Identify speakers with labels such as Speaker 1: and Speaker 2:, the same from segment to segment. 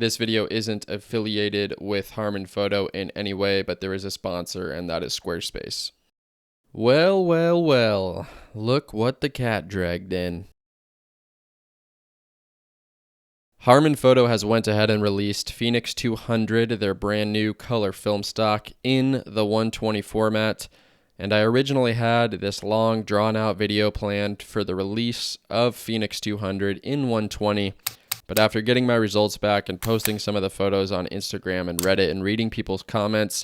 Speaker 1: This video isn't affiliated with Harman Photo in any way, but there is a sponsor, and that is Squarespace. Well, well, well. Look what the cat dragged in. Harman Photo has went ahead and released Phoenix 200, their brand new color film stock, in the 120 format. And I originally had this long drawn-out video planned for the release of Phoenix 200 in 120. But after getting my results back and posting some of the photos on Instagram and Reddit and reading people's comments,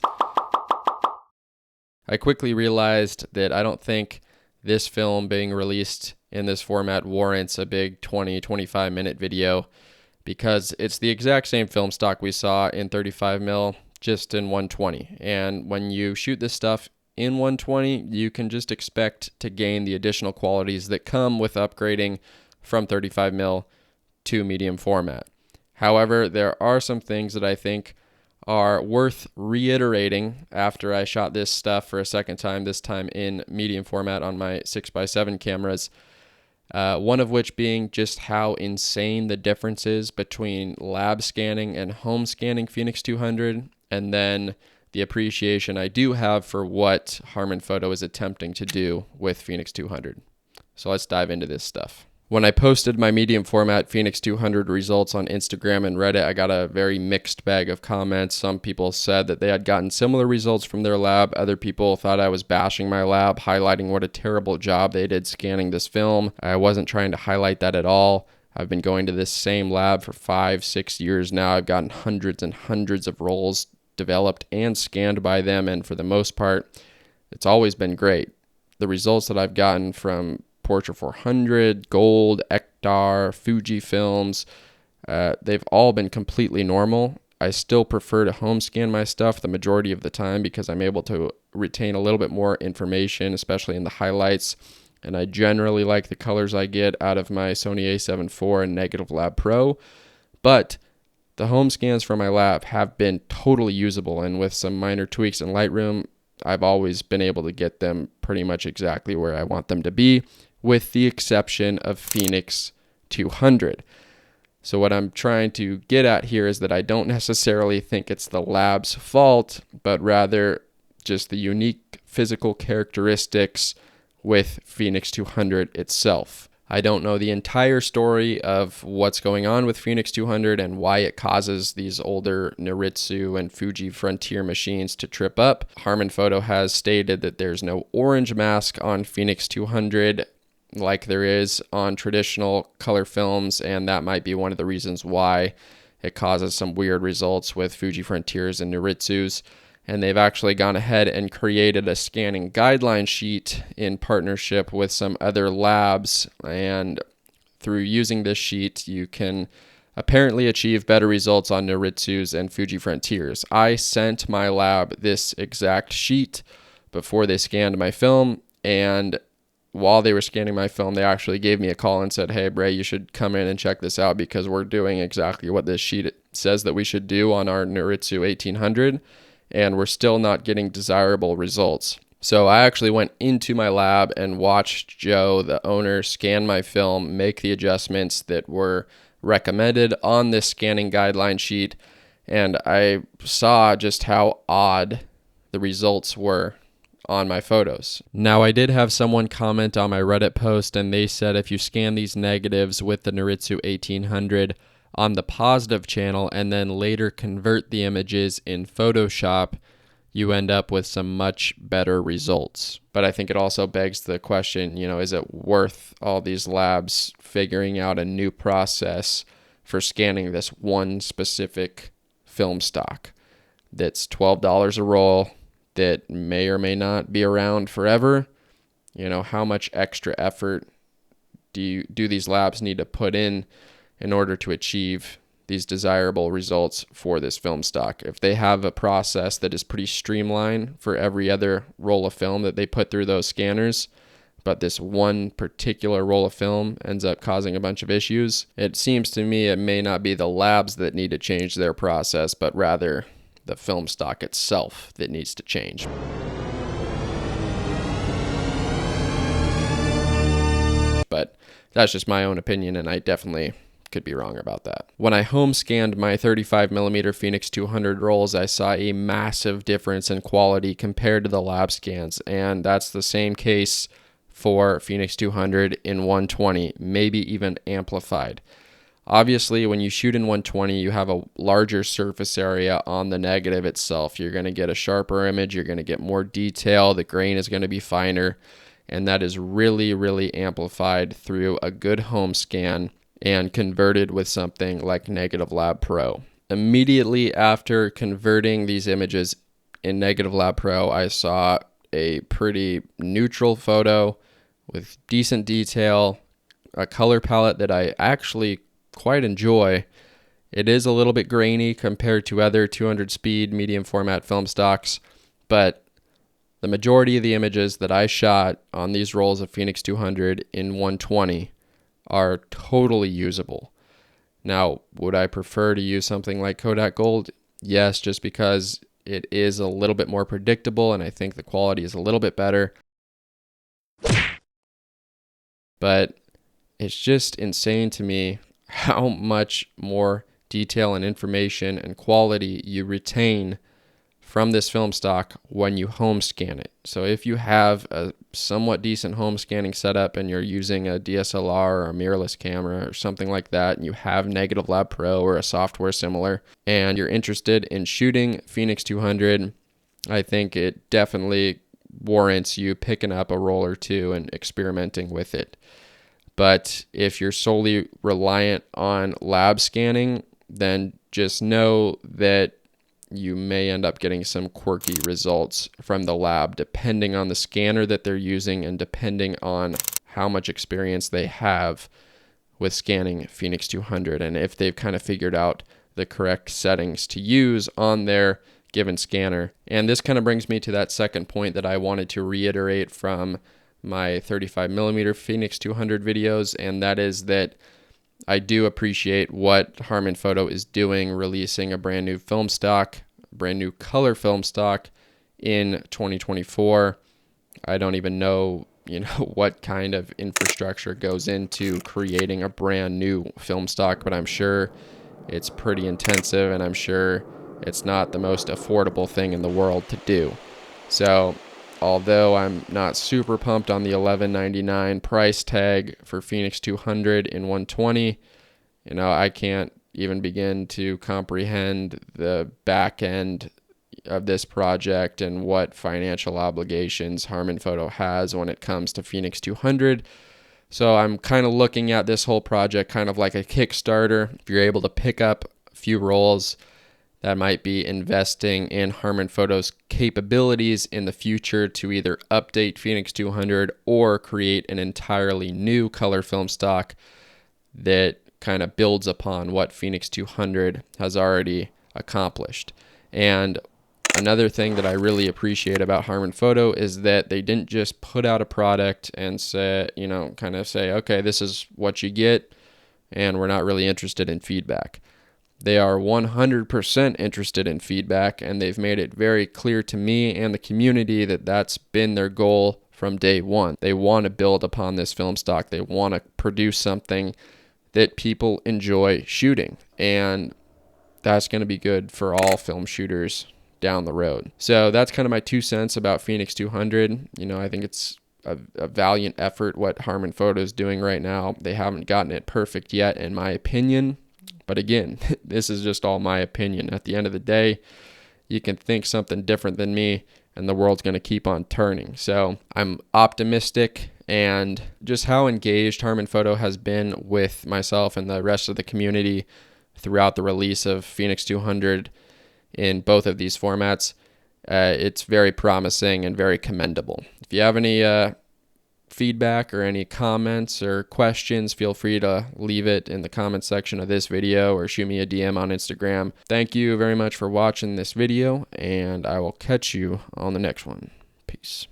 Speaker 1: I quickly realized that I don't think this film being released in this format warrants a big 20-25 minute video, because it's the exact same film stock we saw in 35mm, just in 120. And when you shoot this stuff in 120, you can just expect to gain the additional qualities that come with upgrading from 35mm to medium format. However, there are some things that I think are worth reiterating after I shot this stuff for a second time, this time in medium format on my 6x7 cameras. One of which being just how insane the difference is between lab scanning and home scanning Phoenix 200, and then the appreciation I do have for what Harman Photo is attempting to do with Phoenix 200. So let's dive into this stuff. When I posted my medium format Phoenix 200 results on Instagram and Reddit, I got a very mixed bag of comments. Some people said that they had gotten similar results from their lab. Other people thought I was bashing my lab, highlighting what a terrible job they did scanning this film. I wasn't trying to highlight that at all. I've been going to this same lab for 5-6 years now. I've gotten hundreds and hundreds of rolls developed and scanned by them, and for the most part, it's always been great. The results that I've gotten from Portra 400, Gold, Ektar, Fuji films, they've all been completely normal. I still prefer to home scan my stuff the majority of the time because I'm able to retain a little bit more information, especially in the highlights. And I generally like the colors I get out of my Sony a7 IV and Negative Lab Pro. But the home scans from my lab have been totally usable, and with some minor tweaks in Lightroom, I've always been able to get them pretty much exactly where I want them to be, with the exception of Phoenix 200. So what I'm trying to get at here is that I don't necessarily think it's the lab's fault, but rather just the unique physical characteristics with Phoenix 200 itself. I don't know the entire story of what's going on with Phoenix 200 and why it causes these older Noritsu and Fuji Frontier machines to trip up. Harman Photo has stated that there's no orange mask on Phoenix 200 like there is on traditional color films, and that might be one of the reasons why it causes some weird results with Fuji Frontiers and Noritsus. And they've actually gone ahead and created a scanning guideline sheet in partnership with some other labs, and through using this sheet you can apparently achieve better results on Noritsus and Fuji Frontiers. I sent my lab this exact sheet before they scanned my film, and while they were scanning my film, they actually gave me a call and said, "Hey, Brae, you should come in and check this out because we're doing exactly what this sheet says that we should do on our Noritsu 1800, and we're still not getting desirable results." So I actually went into my lab and watched Joe, the owner, scan my film, make the adjustments that were recommended on this scanning guideline sheet, and I saw just how odd the results were on my photos. Now, I did have someone comment on my Reddit post, and they said if you scan these negatives with the Noritsu 1800 on the positive channel and then later convert the images in Photoshop, you end up with some much better results. But I think it also begs the question, is it worth all these labs figuring out a new process for scanning this one specific film stock that's $12 a roll, that may or may not be around forever? How much extra effort do these labs need to put in order to achieve these desirable results for this film stock? If they have a process that is pretty streamlined for every other roll of film that they put through those scanners, but this one particular roll of film ends up causing a bunch of issues, it seems to me it may not be the labs that need to change their process, but rather the film stock itself that needs to change. But that's just my own opinion, and I definitely could be wrong about that. When I home scanned my 35mm Phoenix 200 rolls, I saw a massive difference in quality compared to the lab scans, and that's the same case for Phoenix 200 in 120, maybe even amplified. Obviously, when you shoot in 120, you have a larger surface area on the negative itself. You're going to get a sharper image, you're going to get more detail, the grain is going to be finer, and that is really, really amplified through a good home scan and converted with something like Negative Lab Pro. Immediately after converting these images in Negative Lab Pro, I saw a pretty neutral photo with decent detail, a color palette that I actually quite enjoy. It is a little bit grainy compared to other 200 speed medium format film stocks, but the majority of the images that I shot on these rolls of Phoenix 200 in 120 are totally usable. Now, would I prefer to use something like Kodak Gold? Yes, just because it is a little bit more predictable and I think the quality is a little bit better. But it's just insane to me how much more detail and information and quality you retain from this film stock when you home scan it. So if you have a somewhat decent home scanning setup and you're using a DSLR or a mirrorless camera or something like that, and you have Negative Lab Pro or a software similar, and you're interested in shooting Phoenix 200, I think it definitely warrants you picking up a roll or two and experimenting with it. But if you're solely reliant on lab scanning, then just know that you may end up getting some quirky results from the lab, depending on the scanner that they're using and depending on how much experience they have with scanning Phoenix 200 and if they've kind of figured out the correct settings to use on their given scanner. And this kind of brings me to that second point that I wanted to reiterate from my 35mm Phoenix 200 videos, and that is that I do appreciate what Harman Photo is doing, releasing a brand new film stock, brand new color film stock in 2024. I don't even know, what kind of infrastructure goes into creating a brand new film stock, but I'm sure it's pretty intensive and I'm sure it's not the most affordable thing in the world to do. So although I'm not super pumped on the $11.99 price tag for Phoenix 200 in 120, I can't even begin to comprehend the back end of this project and what financial obligations Harman Photo has when it comes to Phoenix 200. So I'm kind of looking at this whole project kind of like a Kickstarter. If you're able to pick up a few rolls, that might be investing in Harman Photo's capabilities in the future to either update Phoenix 200 or create an entirely new color film stock that kind of builds upon what Phoenix 200 has already accomplished. And another thing that I really appreciate about Harman Photo is that they didn't just put out a product and say, kind of say, okay, this is what you get, and we're not really interested in feedback. They are 100% interested in feedback, and they've made it very clear to me and the community that that's been their goal from day one. They want to build upon this film stock. They want to produce something that people enjoy shooting, and that's going to be good for all film shooters down the road. So that's kind of my 2 cents about Phoenix 200. I think it's a valiant effort what Harman Photo is doing right now. They haven't gotten it perfect yet, in my opinion. But again, this is just all my opinion. At the end of the day, you can think something different than me, and the world's going to keep on turning. So I'm optimistic, and just how engaged Harman Photo has been with myself and the rest of the community throughout the release of Phoenix 200 in both of these formats, it's very promising and very commendable. If you have any feedback or any comments or questions, feel free to leave it in the comment section of this video or shoot me a DM on Instagram. Thank you very much for watching this video, and I will catch you on the next one. Peace.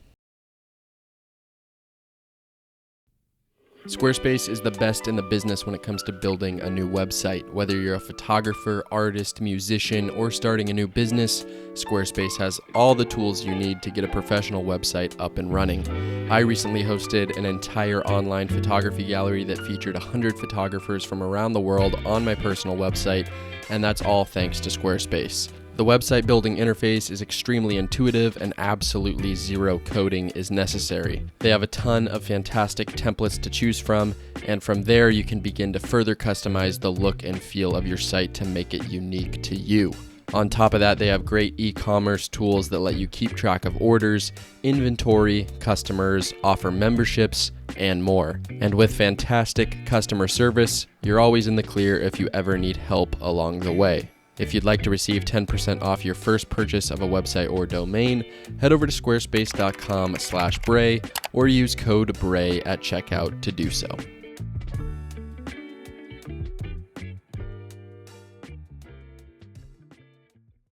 Speaker 1: Squarespace is the best in the business when it comes to building a new website. Whether you're a photographer, artist, musician, or starting a new business, Squarespace has all the tools you need to get a professional website up and running. I recently hosted an entire online photography gallery that featured 100 photographers from around the world on my personal website, and that's all thanks to Squarespace. The website building interface is extremely intuitive and absolutely zero coding is necessary. They have a ton of fantastic templates to choose from, and from there you can begin to further customize the look and feel of your site to make it unique to you. On top of that, they have great e-commerce tools that let you keep track of orders, inventory, customers, offer memberships, and more. And with fantastic customer service, you're always in the clear if you ever need help along the way. If you'd like to receive 10% off your first purchase of a website or domain, head over to squarespace.com/Brae or use code Brae at checkout to do so.